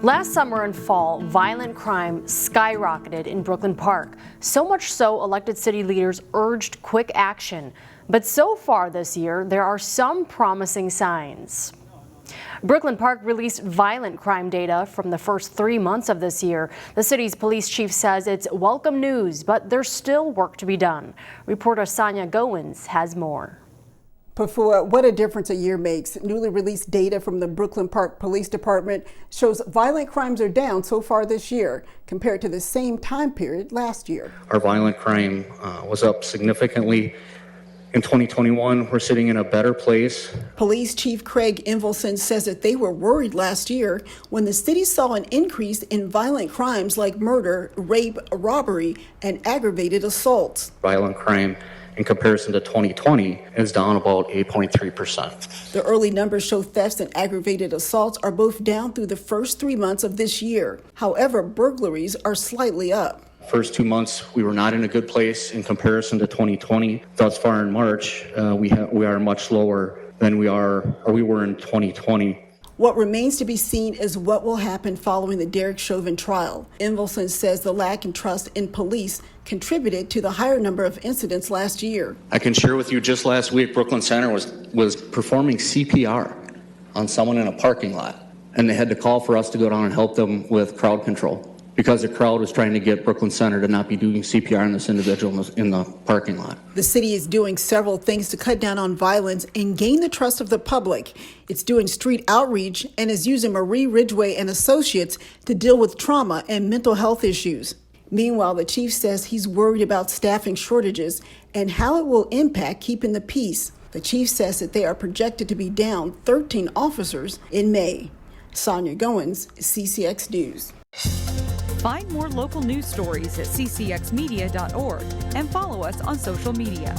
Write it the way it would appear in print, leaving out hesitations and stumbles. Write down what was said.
Last summer and fall, violent crime skyrocketed in Brooklyn Park. So much so, elected city leaders urged quick action. But so far this year, there are some promising signs. Brooklyn Park released violent crime data from the first 3 months of this year. The city's police chief says it's welcome news, but there's still work to be done. Reporter Sonia Goins has more. Pafua, what a difference a year makes. Newly released data from the Brooklyn Park Police Department shows violent crimes are down so far this year compared to the same time period last year. Our violent crime was up significantly. In 2021, we're sitting in a better place. Police Chief Craig Invelson says that they were worried last year when the city saw an increase in violent crimes like murder, rape, robbery, and aggravated assaults. Violent crime in comparison to 2020 is down about 8.3%. The early numbers show thefts and aggravated assaults are both down through the first 3 months of this year. However, burglaries are slightly up. First 2 months, we were not in a good place in comparison to 2020. Thus far in March, we are much lower than we were in 2020. What remains to be seen is what will happen following the Derek Chauvin trial. Invelson says the lack in trust in police contributed to the higher number of incidents last year. I can share with you just last week, Brooklyn Center was performing CPR on someone in a parking lot, and they had to call for us to go down and help them with crowd control because the crowd was trying to get Brooklyn Center to not be doing CPR on this individual in the parking lot. The city is doing several things to cut down on violence and gain the trust of the public. It's doing street outreach and is using Marie Ridgway and associates to deal with trauma and mental health issues. Meanwhile, the chief says he's worried about staffing shortages and how it will impact keeping the peace. The chief says that they are projected to be down 13 officers in May. Sonia Goins, CCX News. Find more local news stories at ccxmedia.org and follow us on social media.